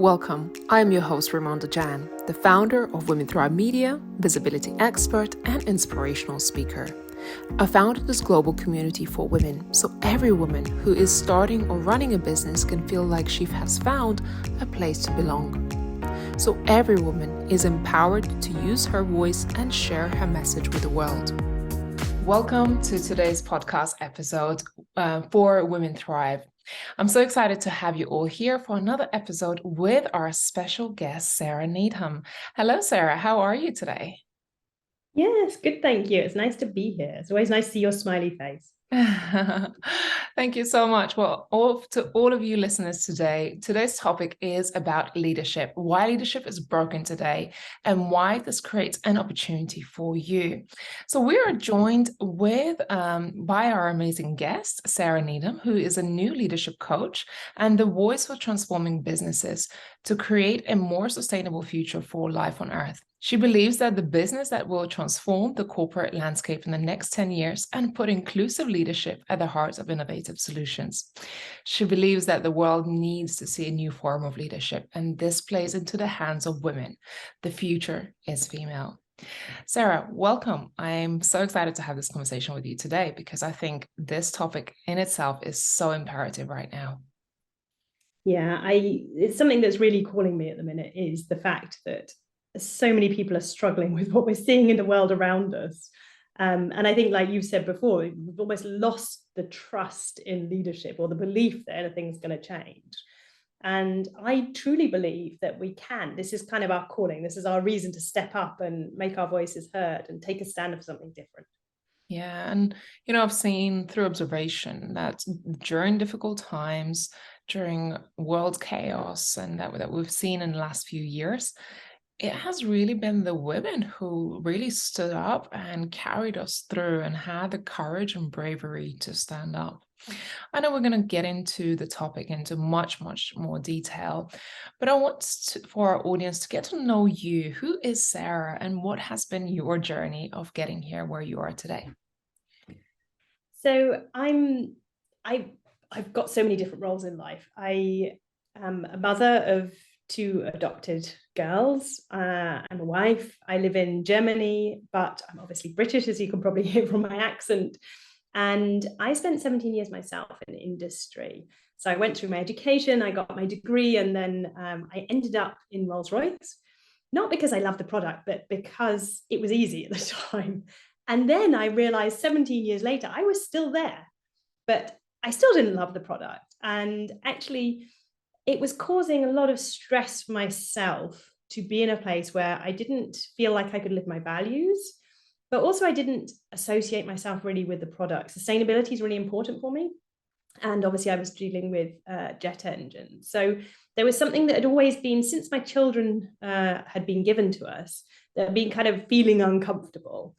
Welcome. I am your host, Ramonda Jan, the founder of Women Thrive Media, visibility expert, and inspirational speaker. I founded this global community for women so every woman who is starting or running a business can feel like she has found a place to belong. So every woman is empowered to use her voice and share her message with the world. Welcome to today's podcast episode for Women Thrive. I'm so excited to have you all here for another episode with our special guest, Sarah Needham. Hello, Sarah. How are you today? Yes, good, thank you. It's nice to be here. It's always nice to see your smiley face. Thank you so much. Well, to all of you listeners today, today's topic is about leadership, why leadership is broken today, and why this creates an opportunity for you. So we are joined by our amazing guest, Sarah Needham, who is a new leadership coach and the voice for transforming businesses to create a more sustainable future for life on Earth. She believes that the business that will transform the corporate landscape in the next 10 years and put inclusive leadership at the heart of innovative solutions. She believes that the world needs to see a new form of leadership, and this plays into the hands of women. The future is female. Sarah, welcome. I'm so excited to have this conversation with you today because I think this topic in itself is so imperative right now. Yeah, it's something that's really calling me at the minute is the fact that so many people are struggling with what we're seeing in the world around us. And I think, like you've said before, we've almost lost the trust in leadership or the belief that anything's going to change. And I truly believe that we can. This is kind of our calling. This is our reason to step up and make our voices heard and take a stand for something different. Yeah, and I've seen through observation that during difficult times, during world chaos, and that we've seen in the last few years, it has really been the women who really stood up and carried us through and had the courage and bravery to stand up. I know we're going to get into the topic into much, much more detail, but I want for our audience to get to know you. Who is Sarah and what has been your journey of getting here where you are today? So I've got so many different roles in life. I am a mother of two adopted girls. I'm a wife. I live in Germany, but I'm obviously British, as you can probably hear from my accent. And I spent 17 years myself in industry. So I went through my education, I got my degree, and then I ended up in Rolls-Royce, not because I loved the product, but because it was easy at the time. And then I realized 17 years later, I was still there, but I still didn't love the product. And actually, it was causing a lot of stress for myself to be in a place where I didn't feel like I could live my values, but also I didn't associate myself really with the product. Sustainability is really important for me. And obviously I was dealing with jet engines. So there was something that had always been, since my children had been given to us, that had been kind of feeling uncomfortable.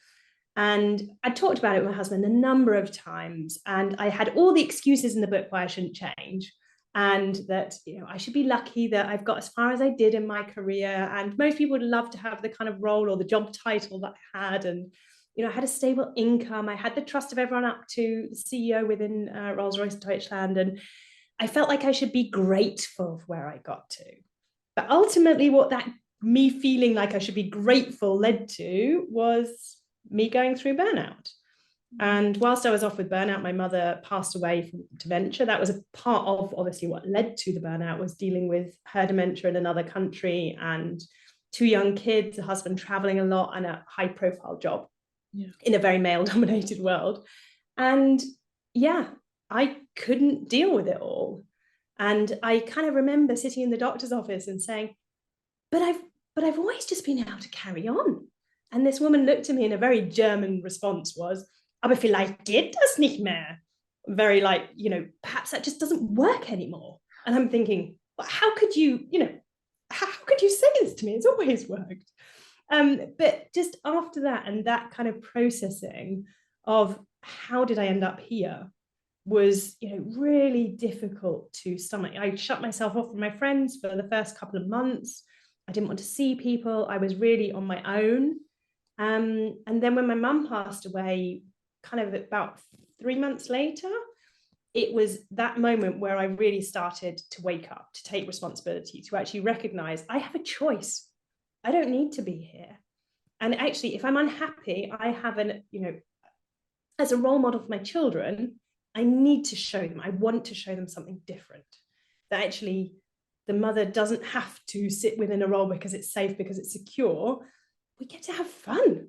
And I talked about it with my husband a number of times, and I had all the excuses in the book why I shouldn't change, and that I should be lucky that I've got as far as I did in my career. And most people would love to have the kind of role or the job title that I had, and I had a stable income. I had the trust of everyone up to the CEO within Rolls-Royce Deutschland, and I felt like I should be grateful for where I got to. But ultimately, what that me feeling like I should be grateful led to was me going through burnout. And whilst I was off with burnout, my mother passed away from dementia. That was a part of obviously what led to the burnout, was dealing with her dementia in another country and two young kids, a husband traveling a lot, and a high profile job in a very male dominated world. And yeah, I couldn't deal with it all. And I kind of remember sitting in the doctor's office and saying, but I've always just been able to carry on. And this woman looked at me, and a very German response was, aber vielleicht geht das nicht mehr. Very like, perhaps that just doesn't work anymore. And I'm thinking, well, how could you say this to me? It's always worked. But just after that, and that kind of processing of how did I end up here was, really difficult to stomach. I shut myself off from my friends for the first couple of months. I didn't want to see people. I was really on my own. And then when my mum passed away, kind of about 3 months later, it was that moment where I really started to wake up, to take responsibility, to actually recognize I have a choice. I don't need to be here. And actually, if I'm unhappy, I have as a role model for my children, I need to show them, I want to show them something different. That actually the mother doesn't have to sit within a role because it's safe, because it's secure. We get to have fun.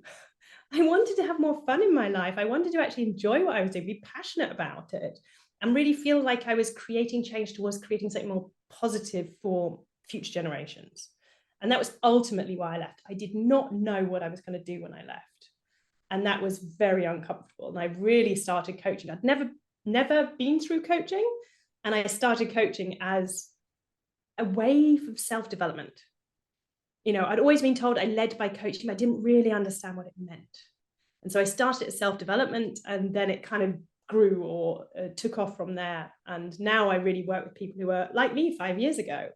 I wanted to have more fun in my life. I wanted to actually enjoy what I was doing, be passionate about it, and really feel like I was creating change towards creating something more positive for future generations. And that was ultimately why I left. I did not know what I was going to do when I left. And that was very uncomfortable. And I really started coaching. I'd never been through coaching. And I started coaching as a wave of self-development. I'd always been told I led by coaching, but I didn't really understand what it meant. And so I started at self-development, and then it kind of grew or took off from there. And now I really work with people who are like me 5 years ago,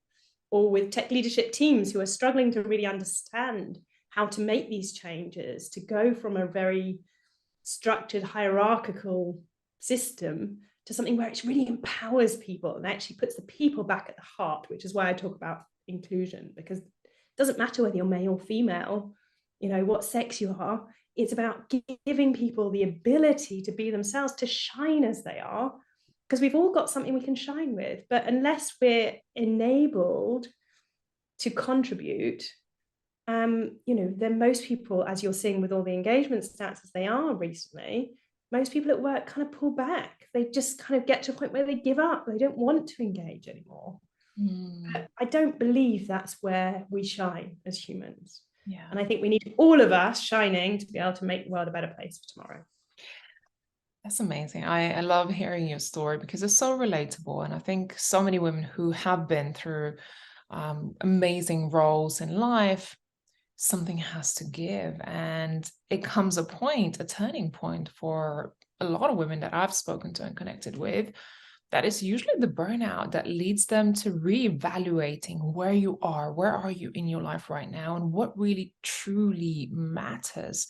or with tech leadership teams who are struggling to really understand how to make these changes, to go from a very structured, hierarchical system to something where it really empowers people and actually puts the people back at the heart, which is why I talk about inclusion, because it doesn't matter whether you're male or female, what sex you are. It's about giving people the ability to be themselves, to shine as they are, because we've all got something we can shine with. But unless we're enabled to contribute, then most people, as you're seeing with all the engagement stats as they are recently, most people at work kind of pull back. They just kind of get to a point where they give up. They don't want to engage anymore. I don't believe that's where we shine as humans. Yeah. And I think we need all of us shining to be able to make the world a better place for tomorrow. That's amazing. I love hearing your story because it's so relatable. And I think so many women who have been through amazing roles in life, something has to give. And it comes a turning point for a lot of women that I've spoken to and connected with, that is usually the burnout that leads them to reevaluating where you are, where are you in your life right now, and what really truly matters.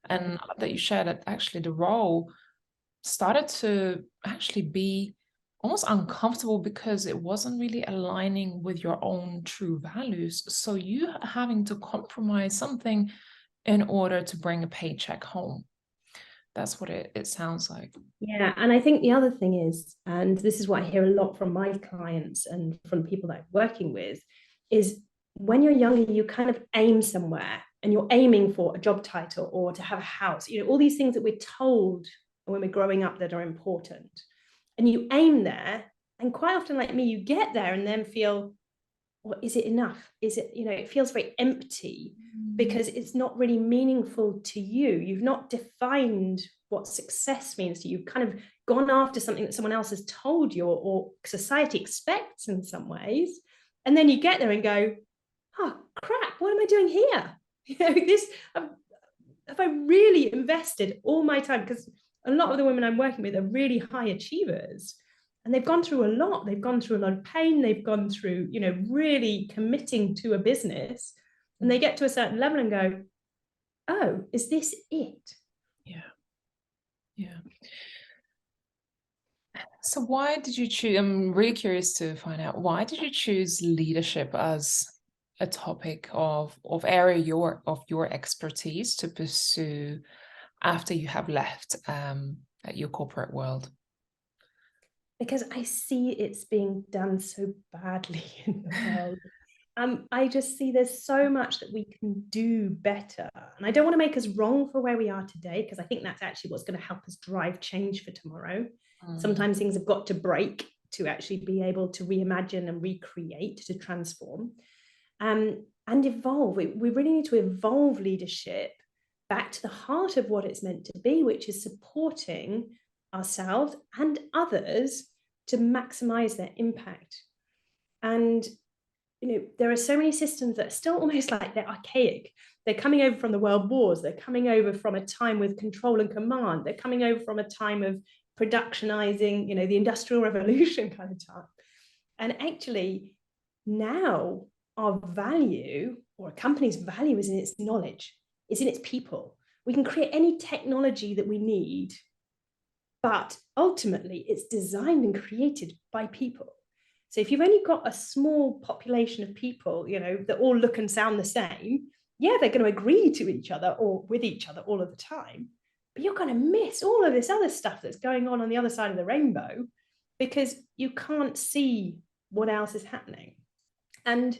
And I love that you shared that actually the role started to actually be almost uncomfortable because it wasn't really aligning with your own true values. So you having to compromise something in order to bring a paycheck home. That's what it sounds like. Yeah, and I think the other thing is, and this is what I hear a lot from my clients and from people that I'm working with, is when you're younger, you kind of aim somewhere and you're aiming for a job title or to have a house, all these things that we're told when we're growing up that are important. And you aim there, and quite often, like me, you get there and then feel, well, is it enough? Is it, it feels very empty because it's not really meaningful to you. You've not defined what success means to you. You've kind of gone after something that someone else has told you, or society expects in some ways. And then you get there and go, oh crap, what am I doing here? This, have I really invested all my time? Because a lot of the women I'm working with are really high achievers, and they've gone through a lot. They've gone through a lot of pain. They've gone through, really committing to a business, and they get to a certain level and go, oh, is this it? Yeah. Yeah. So why did you choose, I'm really curious to find out, why did you choose leadership as a topic of area of your expertise to pursue after you have left your corporate world? Because I see it's being done so badly in the world. I just see there's so much that we can do better. And I don't want to make us wrong for where we are today, because I think that's actually what's going to help us drive change for tomorrow. Sometimes things have got to break to actually be able to reimagine and recreate, to transform and evolve. We really need to evolve leadership back to the heart of what it's meant to be, which is supporting ourselves and others to maximize their impact. And there are so many systems that are still almost like they're archaic. They're coming over from the world wars. They're coming over from a time with control and command. They're coming over from a time of productionizing, the Industrial Revolution kind of time. And actually, now our value, or a company's value, is in its knowledge, is in its people. We can create any technology that we need but ultimately it's designed and created by people. So if you've only got a small population of people, that all look and sound the same, yeah, they're going to agree to each other or with each other all of the time, but you're going to miss all of this other stuff that's going on the other side of the rainbow because you can't see what else is happening. And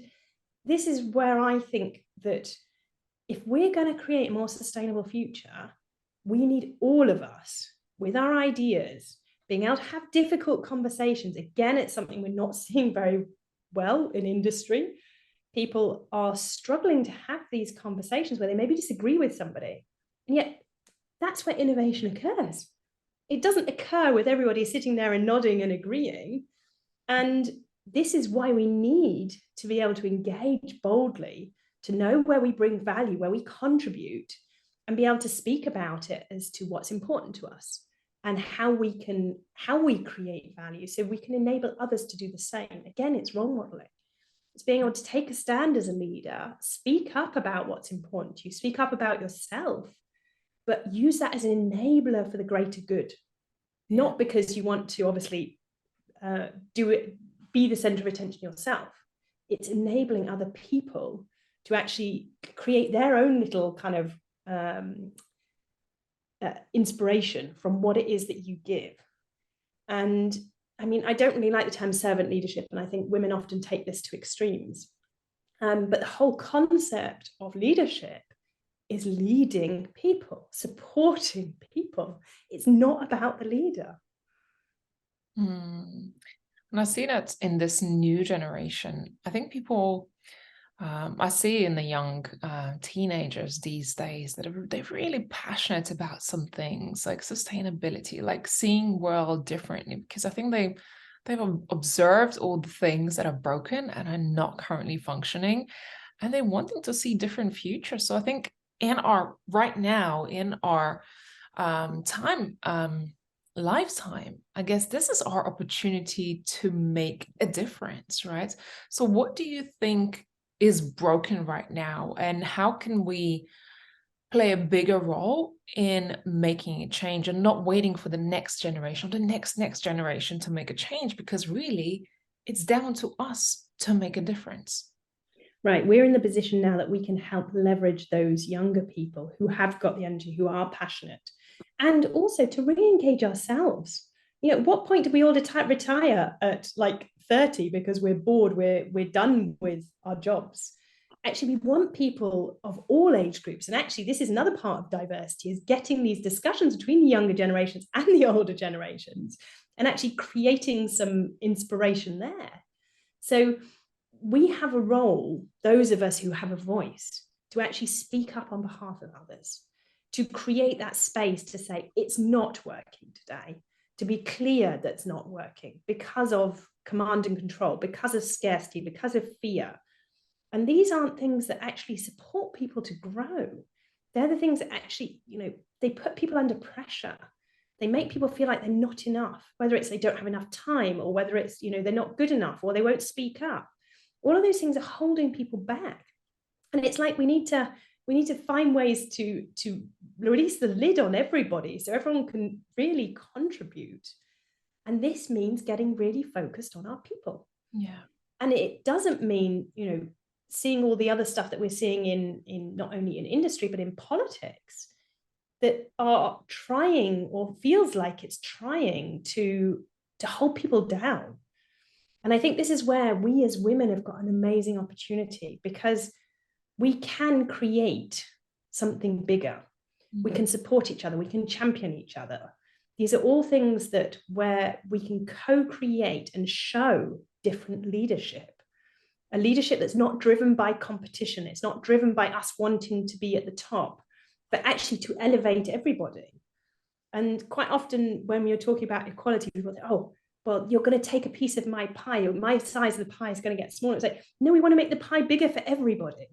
this is where I think that if we're going to create a more sustainable future, we need all of us with our ideas, being able to have difficult conversations. Again, it's something we're not seeing very well in industry. People are struggling to have these conversations where they maybe disagree with somebody. And yet that's where innovation occurs. It doesn't occur with everybody sitting there and nodding and agreeing. And this is why we need to be able to engage boldly, to know where we bring value, where we contribute, and be able to speak about it as to what's important to us and how we create value so we can enable others to do the same. Again, it's role modeling. It's being able to take a stand as a leader, speak up about what's important to you, speak up about yourself, but use that as an enabler for the greater good, not because you want to obviously be the center of attention yourself. It's enabling other people to actually create their own little kind of inspiration from what it is that you give. And I mean, I don't really like the term servant leadership, and I think women often take this to extremes. But the whole concept of leadership is leading people, supporting people. It's not about the leader. And I see that in this new generation. I think people, I see in the young teenagers these days that they're really passionate about some things like sustainability, like seeing world differently, because I think they've observed all the things that are broken and are not currently functioning, and they're wanting to see different futures. So I think right now in our lifetime, I guess this is our opportunity to make a difference, right? So what do you think is broken right now, and how can we play a bigger role in making a change and not waiting for the next generation or the next generation to make a change, because really it's down to us to make a difference. Right, we're in the position now that we can help leverage those younger people who have got the energy, who are passionate, and also to re-engage ourselves. At what point do we all retire at like 30 because we're bored, we're done with our jobs? Actually, we want people of all age groups. And actually, this is another part of diversity, is getting these discussions between the younger generations and the older generations and actually creating some inspiration there. So we have a role, those of us who have a voice, to actually speak up on behalf of others, to create that space to say it's not working today, to be clear that's not working because of command and control, because of scarcity, because of fear. And these aren't things that actually support people to grow. They're the things that actually, they put people under pressure. They make people feel like they're not enough, whether it's they don't have enough time, or whether it's, they're not good enough, or they won't speak up. All of those things are holding people back. And it's like we need to find ways to release the lid on everybody so everyone can really contribute. And this means getting really focused on our people. Yeah. And it doesn't mean, seeing all the other stuff that we're seeing in not only in industry, but in politics, that are trying, or feels like it's trying to hold people down. And I think this is where we as women have got an amazing opportunity, because we can create something bigger. We can support each other. We can champion each other. These are all things where we can co-create and show different leadership. A leadership that's not driven by competition. It's not driven by us wanting to be at the top, but actually to elevate everybody. And quite often when we are talking about equality, people say, oh, well, you're going to take a piece of my pie, or my size of the pie is going to get smaller. It's like, no, we want to make the pie bigger for everybody.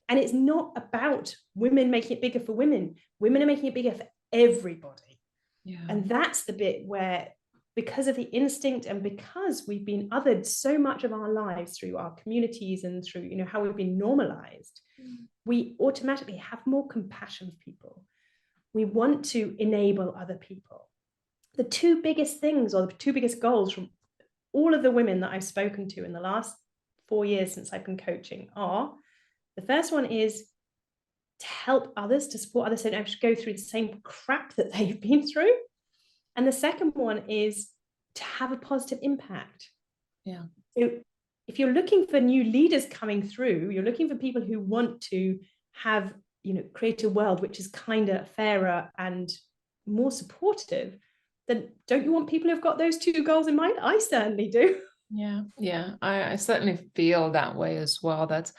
And it's not about women making it bigger for women. Women are making it bigger for everybody. Yeah. And that's the bit where, because of the instinct and because we've been othered so much of our lives through our communities and through, how we've been normalized, we automatically have more compassion for people. We want to enable other people. the two biggest things, or the two biggest goals from all of the women that I've spoken to in the last 4 years since I've been coaching are, the first one is to help others, to support others so they don't have to go through the same crap that they've been through. And the second one is to have a positive impact. Yeah. So if you're looking for new leaders coming through, you're looking for people who want to have, create a world which is kinder, fairer, and more supportive, then don't you want people who've got those two goals in mind? I certainly do. Yeah. I certainly feel that way as well. That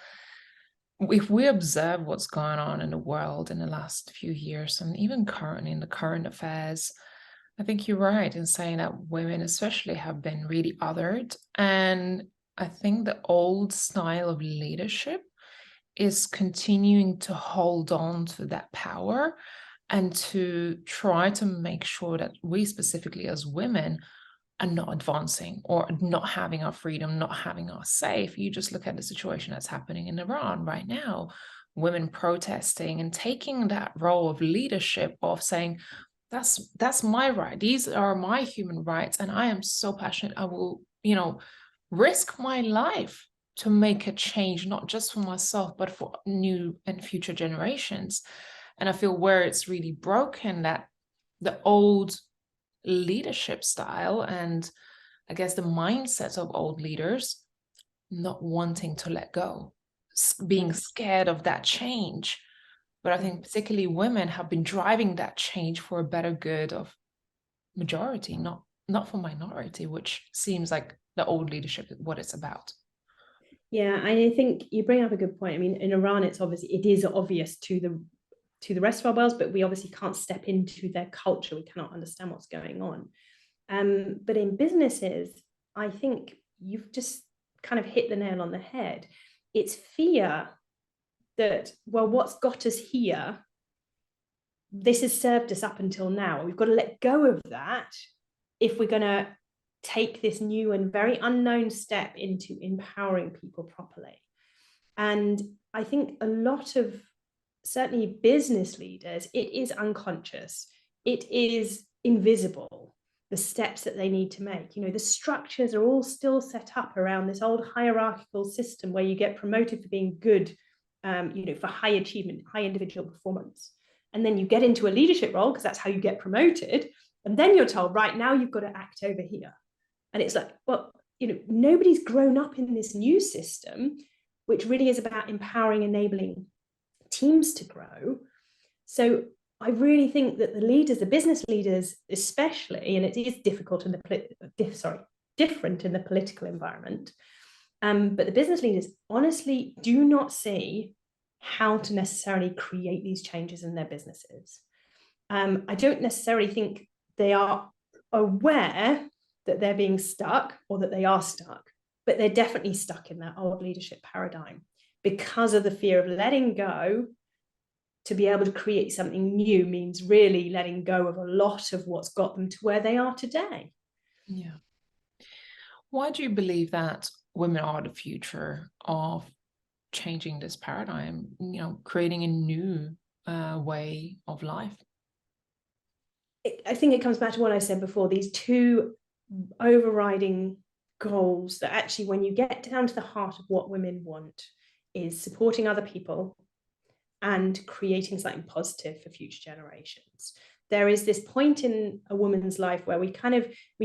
if we observe what's going on in the world in the last few years, and even currently in the current affairs, I think you're right in saying that women especially have been really othered. And I think the old style of leadership is continuing to hold on to that power and to try to make sure that we specifically as women are not advancing or not having our freedom, not having our safe. You just look at the situation that's happening in Iran right now, women protesting and taking that role of leadership of saying, that's my right. These are my human rights. And I am so passionate. I will, risk my life to make a change, not just for myself, but for new and future generations. And I feel where it's really broken, that the old leadership style and I guess the mindset of old leaders not wanting to let go, being scared of that change. But I think particularly women have been driving that change for a better good of majority, not for minority, which seems like the old leadership is what it's about. Yeah, I think you bring up a good point. I mean, in Iran, it is obvious to the rest of our world, but we obviously can't step into their culture. We cannot understand what's going on. But in businesses, I think you've just kind of hit the nail on the head. It's fear that, well, what's got us here, this has served us up until now. We've got to let go of that if we're going to take this new and very unknown step into empowering people properly. And I think a lot of, certainly business leaders, it is unconscious. It is invisible, the steps that they need to make. The structures are all still set up around this old hierarchical system where you get promoted for being good, for high achievement, high individual performance. And then you get into a leadership role because that's how you get promoted. And then you're told, right, now you've got to act over here. And it's like, well, nobody's grown up in this new system, which really is about empowering, enabling teams to grow. So I really think that the leaders, the business leaders especially, and it is difficult in different in the political environment, but the business leaders honestly do not see how to necessarily create these changes in their businesses. I don't necessarily think they are aware that they're being stuck or that they are stuck, but they're definitely stuck in that old leadership paradigm because of the fear of letting go. To be able to create something new means really letting go of a lot of what's got them to where they are today. Yeah. Why do you believe that women are the future of changing this paradigm, creating a new way of life? I think it comes back to what I said before, these two overriding goals that actually, when you get down to the heart of what women want, is supporting other people and creating something positive for future generations. There is this point in a woman's life where we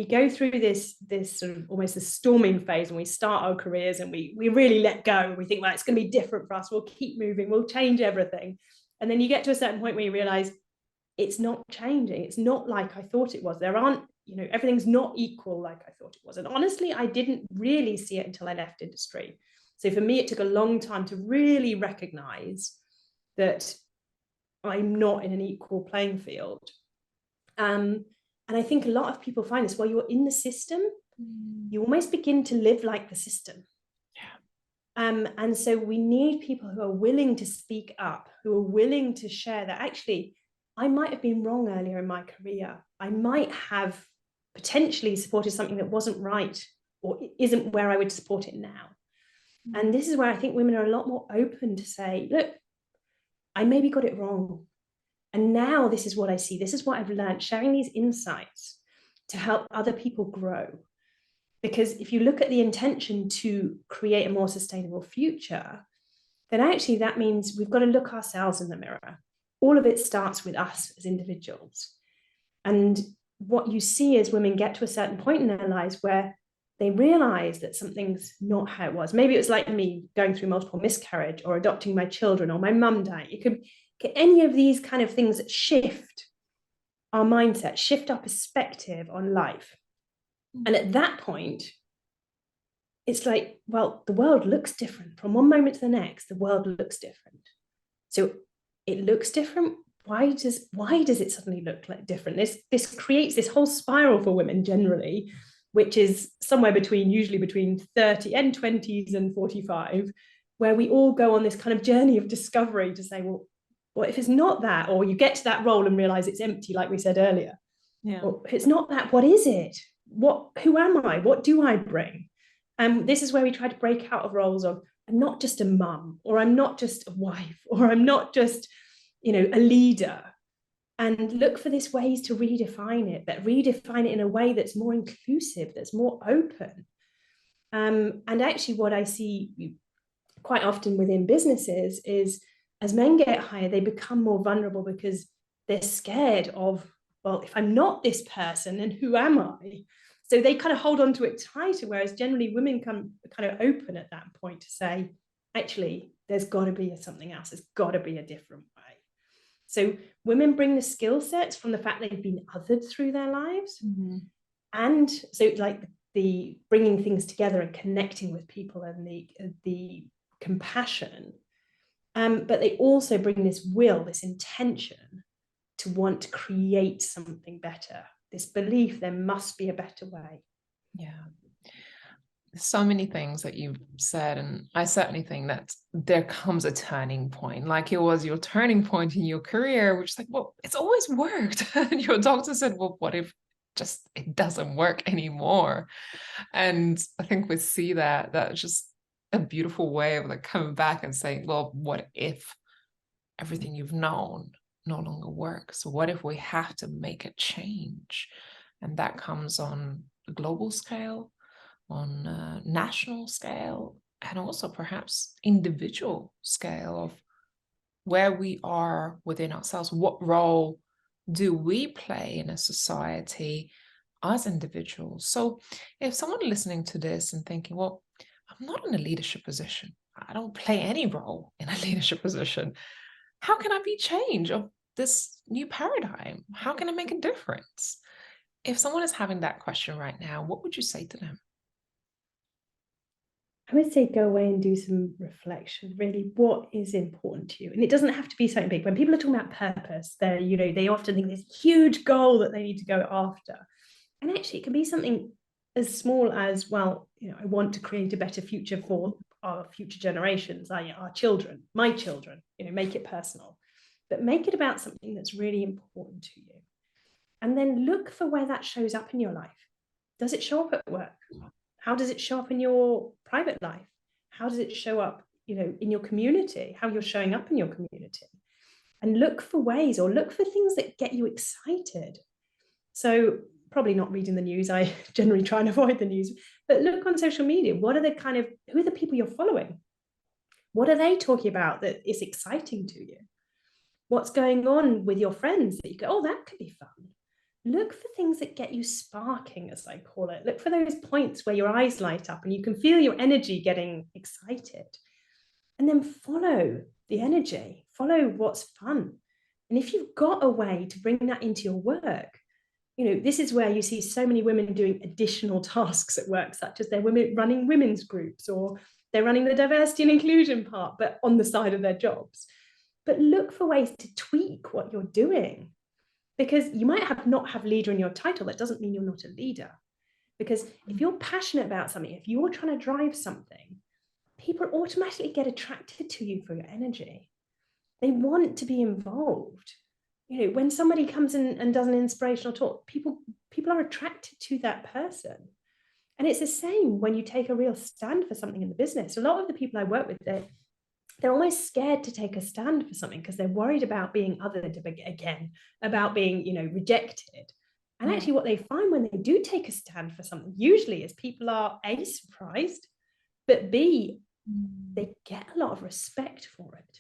go through this sort of almost a storming phase, and we start our careers and we really let go. We think, well, it's going to be different for us. We'll keep moving. We'll change everything. And then you get to a certain point where you realize it's not changing. It's not like I thought it was. There aren't, everything's not equal like I thought it was. And honestly, I didn't really see it until I left industry. So for me, it took a long time to really recognize that I'm not in an equal playing field. And I think a lot of people find this, while you're in the system, you almost begin to live like the system. Yeah. And so we need people who are willing to speak up, who are willing to share that actually, I might have been wrong earlier in my career. I might have potentially supported something that wasn't right or isn't where I would support it now. And this is where I think women are a lot more open to say, look, I maybe got it wrong. And now this is what I see. This is what I've learned, sharing these insights. to help other people grow. Because if you look at the intention to create a more sustainable future, then actually that means we've got to look ourselves in the mirror. All of it starts with us as individuals. And what you see is women get to a certain point in their lives where they realize that something's not how it was. Maybe it was like me going through multiple miscarriage or adopting my children or my mum dying. It could get any of these kind of things that shift our mindset, shift our perspective on life. And at that point, it's like, well, the world looks different. From one moment to the next, the world looks different. So it looks different. Why does it suddenly look like different? This creates this whole spiral for women generally, which is somewhere usually between 30 and 20s and 45, where we all go on this kind of journey of discovery to say, well, what if it's not that? Or you get to that role and realize it's empty, like we said earlier. Yeah. Well, if it's not that, what is it? Who am I? What do I bring? And this is where we try to break out of roles of, I'm not just a mum, or I'm not just a wife, or I'm not just, a leader, and look for these ways to redefine it, but redefine it in a way that's more inclusive, that's more open. And actually what I see quite often within businesses is as men get higher, they become more vulnerable because they're scared of, well, if I'm not this person, then who am I? So they kind of hold on to it tighter, whereas generally women come kind of open at that point to say, actually, there's got to be something else. There's got to be a different way. So women bring the skill sets from the fact they've been othered through their lives. Mm-hmm. And so like the bringing things together and connecting with people and the compassion. But they also bring this will, this intention to want to create something better, this belief there must be a better way. Yeah. So many things that you've said, and I certainly think that there comes a turning point, like it was your turning point in your career, which is like, well, it's always worked. And your doctor said, well, what if just it doesn't work anymore? And I think we see that's just a beautiful way of like coming back and saying, well, what if everything you've known no longer works? What if we have to make a change? And that comes on a global scale, on a national scale, and also perhaps individual scale of where we are within ourselves. What role do we play in a society as individuals? So if someone listening to this and thinking, well, I'm not in a leadership position, I don't play any role in a leadership position, how can I be change of this new paradigm? How can I make a difference? If someone is having that question right now, what would you say to them? I would say go away and do some reflection. Really, what is important to you? And it doesn't have to be something big. When people are talking about purpose, they often think this huge goal that they need to go after. And actually, it can be something as small as, well, I want to create a better future for our future generations, our children, my children. Make it personal, but make it about something that's really important to you. And then look for where that shows up in your life. Does it show up at work? How does it show up in your private life? How does it show up, in your community, how you're showing up in your community? And look for ways, or look for things that get you excited. So probably not reading the news. I generally try and avoid the news, but look on social media. Who are the people you're following? What are they talking about that is exciting to you? What's going on with your friends that you go, oh, that could be fun? Look for things that get you sparking, as I call it. Look for those points where your eyes light up and you can feel your energy getting excited. And then follow the energy, follow what's fun. And if you've got a way to bring that into your work, this is where you see so many women doing additional tasks at work, such as they're running women's groups, or they're running the diversity and inclusion part, but on the side of their jobs. But look for ways to tweak what you're doing. Because you might not have leader in your title, that doesn't mean you're not a leader. Because if you're passionate about something, if you're trying to drive something, people automatically get attracted to you for your energy. They want to be involved. When somebody comes in and does an inspirational talk, people are attracted to that person. And it's the same when you take a real stand for something in the business. A lot of the people I work with, they're almost scared to take a stand for something because they're worried about being othered again, about being, rejected. And actually what they find when they do take a stand for something usually is people are A, surprised, but B, they get a lot of respect for it.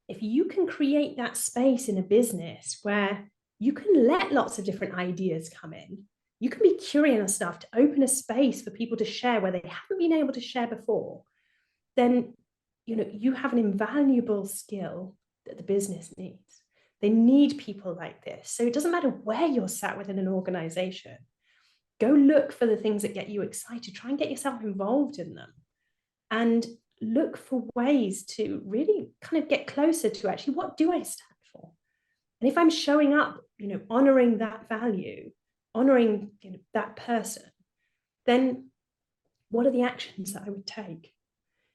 If you can create that space in a business where you can let lots of different ideas come in, you can be curious enough to open a space for people to share where they haven't been able to share before, then you have an invaluable skill that the business needs. They need people like this. So it doesn't matter where you're sat within an organization. Go look for the things that get you excited. Try and get yourself involved in them. And look for ways to really kind of get closer to actually, what do I stand for? And if I'm showing up, honoring that value, honoring that person, then what are the actions that I would take?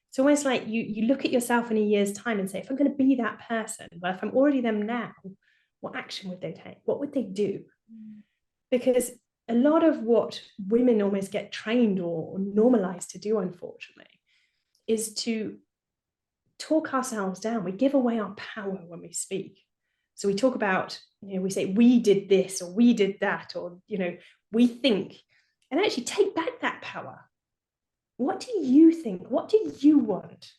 It's almost like you look at yourself in a year's time and say, if I'm going to be that person, well, if I'm already them now, what action would they take? What would they do? Because a lot of what women almost get trained or normalized to do, unfortunately, is to talk ourselves down. We give away our power when we speak. So we talk about, we say, we did this or we did that, or, we think, and actually take back that power. What do you think? What do you want?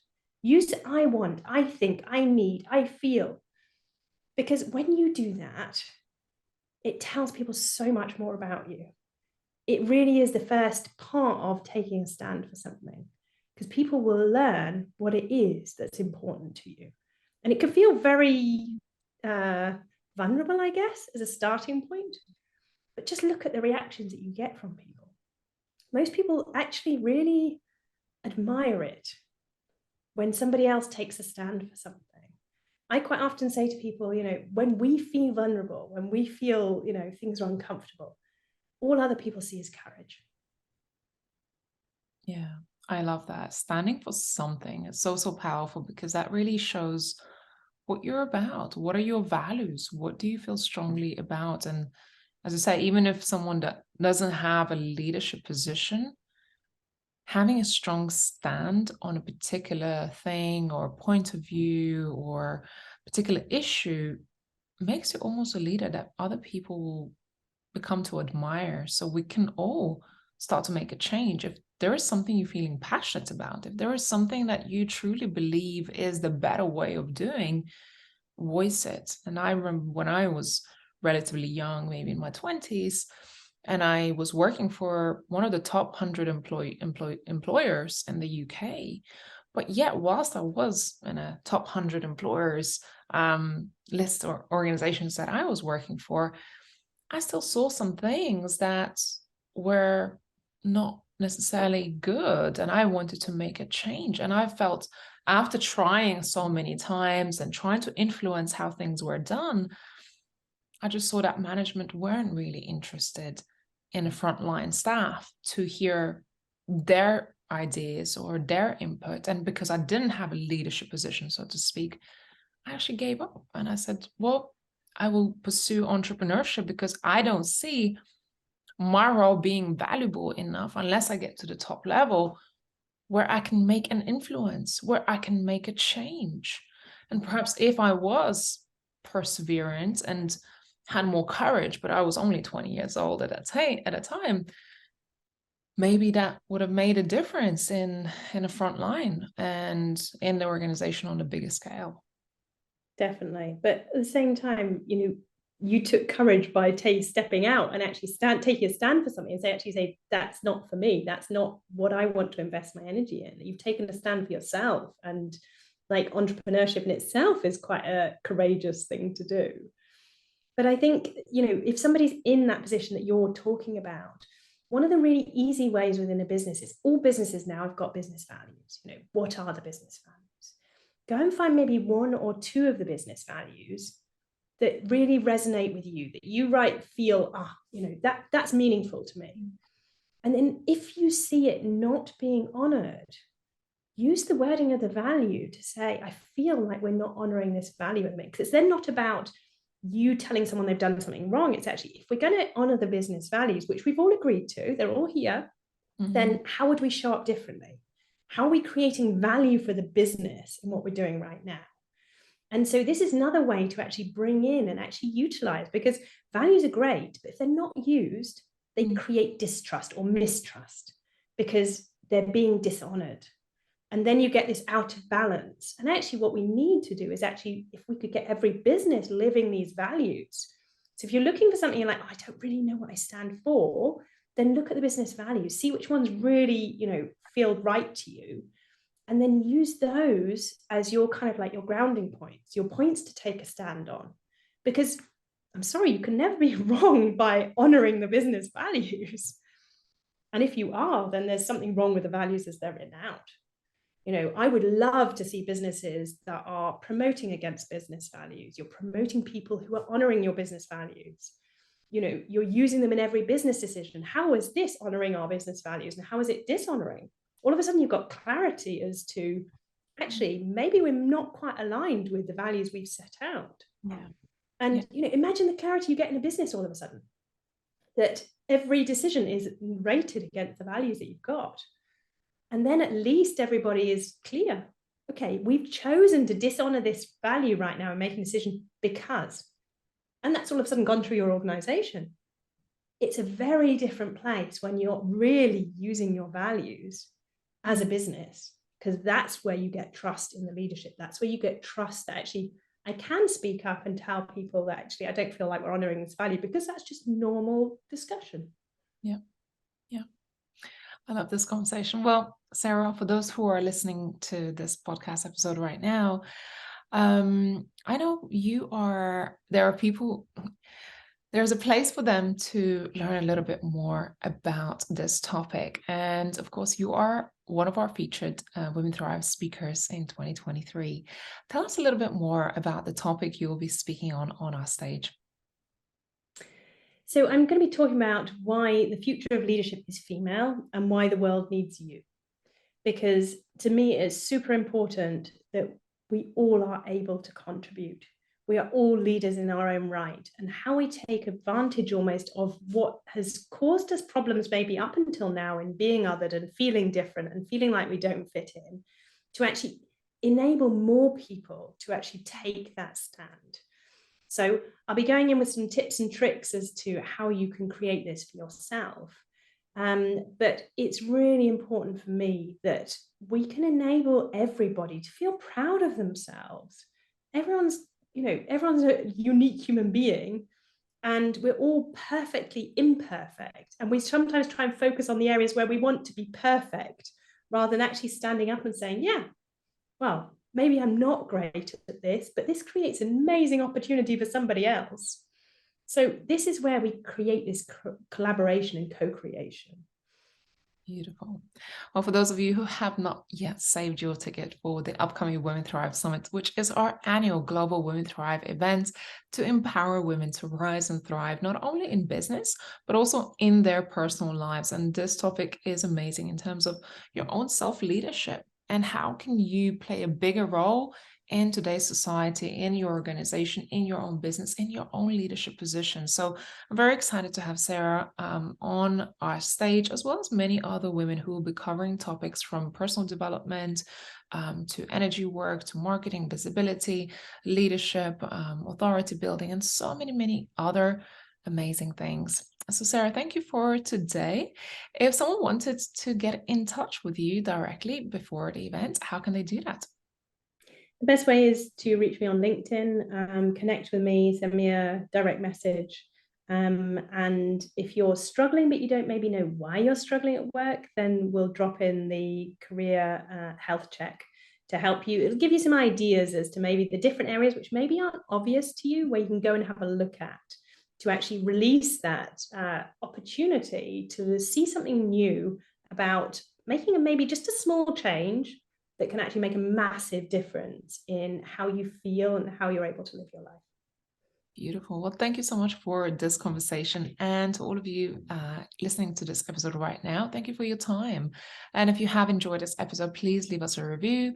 Use I want, I think, I need, I feel. Because when you do that, it tells people so much more about you. It really is the first part of taking a stand for something, because people will learn what it is that's important to you. And it can feel very vulnerable, I guess, as a starting point. But just look at the reactions that you get from people. Most people actually really admire it when somebody else takes a stand for something. I quite often say to people, when we feel vulnerable, when we feel, things are uncomfortable, all other people see is courage. Yeah, I love that. Standing for something is so, so powerful, because that really shows what you're about. What are your values? What do you feel strongly about? And as I say, even if someone that doesn't have a leadership position, having a strong stand on a particular thing or point of view or particular issue makes you almost a leader that other people will become to admire. So we can all start to make a change. If there is something you're feeling passionate about, if there is something that you truly believe is the better way of doing, voice it. And I remember when I was relatively young, maybe in my 20s, and I was working for one of the top 100 employers in the UK. But yet, whilst I was in a top 100 employers list or organizations that I was working for, I still saw some things that were not necessarily good, and I wanted to make a change. And I felt, after trying so many times and trying to influence how things were done, I just saw that management weren't really interested in the frontline staff to hear their ideas or their input. And because I didn't have a leadership position, so to speak, I actually gave up. And I said, well, I will pursue entrepreneurship, because I don't see my role being valuable enough unless I get to the top level where I can make an influence, where I can make a change. And perhaps if I was perseverant and had more courage, but I was only 20 years old at a time, maybe that would have made a difference in a front line and in the organization on a bigger scale. Definitely. But at the same time, you took courage by stepping out and actually taking a stand for something, and say, that's not for me. That's not what I want to invest my energy in. You've taken a stand for yourself. And like, entrepreneurship in itself is quite a courageous thing to do. But I think, if somebody's in that position that you're talking about, one of the really easy ways within a business is, all businesses now have got business values. What are the business values? Go and find maybe one or two of the business values that really resonate with you, that you feel, that's meaningful to me. And then if you see it not being honored, use the wording of the value to say, I feel like we're not honoring this value in me. Because it's then not about you telling someone they've done something wrong. It's actually, if we're going to honor the business values, which we've all agreed to, they're all here, then how would we show up differently? How are we creating value for the business in what we're doing right now? And so this is another way to actually bring in and actually utilize, because values are great, but if they're not used, they create distrust or mistrust because they're being dishonored. And then you get this out of balance. And actually, what we need to do is actually, if we could get every business living these values. So if you're looking for something, you're like, oh, I don't really know what I stand for, then look at the business values, see which ones really, feel right to you. And then use those as your kind of like your grounding points, your points to take a stand on. Because I'm sorry, you can never be wrong by honoring the business values. And if you are, then there's something wrong with the values as they're written out. I would love to see businesses that are promoting against business values. You're promoting people who are honoring your business values. You're using them in every business decision. How is this honoring our business values? And how is it dishonoring? All of a sudden, you've got clarity as to actually, maybe we're not quite aligned with the values we've set out. Yeah. And, imagine the clarity you get in a business all of a sudden, that every decision is rated against the values that you've got. And then at least everybody is clear. Okay, we've chosen to dishonor this value right now and make a decision because, and that's all of a sudden gone through your organization. It's a very different place when you're really using your values as a business, because that's where you get trust in the leadership. That's where you get trust that actually I can speak up and tell people that actually I don't feel like we're honoring this value, because that's just normal discussion. Yeah. Yeah. I love this conversation. Well, Sarah, for those who are listening to this podcast episode right now, I know there are people, there's a place for them to learn a little bit more about this topic. And of course, you are one of our featured Women Thrive speakers in 2023. Tell us a little bit more about the topic you will be speaking on our stage. So I'm going to be talking about why the future of leadership is female and why the world needs you. Because to me, it's super important that we all are able to contribute. We are all leaders in our own right, and how we take advantage almost of what has caused us problems maybe up until now in being othered and feeling different and feeling like we don't fit in, to actually enable more people to actually take that stand. So I'll be going in with some tips and tricks as to how you can create this for yourself. But it's really important for me that we can enable everybody to feel proud of themselves. Everyone's a unique human being, and we're all perfectly imperfect. And we sometimes try and focus on the areas where we want to be perfect, rather than actually standing up and saying, yeah, well, maybe I'm not great at this, but this creates an amazing opportunity for somebody else. So this is where we create this collaboration and co-creation. Beautiful. Well, for those of you who have not yet saved your ticket for the upcoming Women Thrive Summit, which is our annual Global Women Thrive event to empower women to rise and thrive, not only in business, but also in their personal lives. And this topic is amazing in terms of your own self-leadership and how can you play a bigger role in today's society, in your organization, in your own business, in your own leadership position. So I'm very excited to have Sarah on our stage, as well as many other women who will be covering topics from personal development to energy work, to marketing, visibility, leadership, authority building, and so many, many other amazing things. So Sarah, thank you for today. If someone wanted to get in touch with you directly before the event, how can they do that? The best way is to reach me on LinkedIn, connect with me, send me a direct message. And if you're struggling, but you don't maybe know why you're struggling at work, then we'll drop in the career health check to help you. It'll give you some ideas as to maybe the different areas which maybe aren't obvious to you, where you can go and have a look at, to actually release that opportunity to see something new about making maybe just a small change that can actually make a massive difference in how you feel and how you're able to live your life. Beautiful. Well, thank you so much for this conversation. And to all of you listening to this episode right now, thank you for your time. And if you have enjoyed this episode, please leave us a review,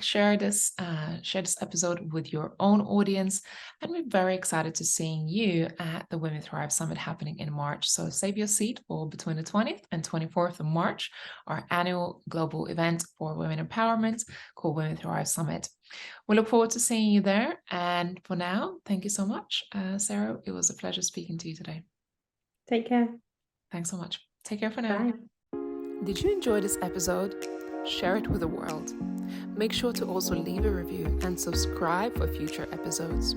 share this episode with your own audience. And we're very excited to seeing you at the Women Thrive Summit happening in March. So save your seat for between the 20th and 24th of March, our annual global event for women empowerment called Women Thrive Summit. We look forward to seeing you there. And for now, thank you so much, Sarah. It was a pleasure speaking to you today. Take care. Thanks so much. Take care for now. Bye. Did you enjoy this episode? Share it with the world. Make sure to also leave a review and subscribe for future episodes.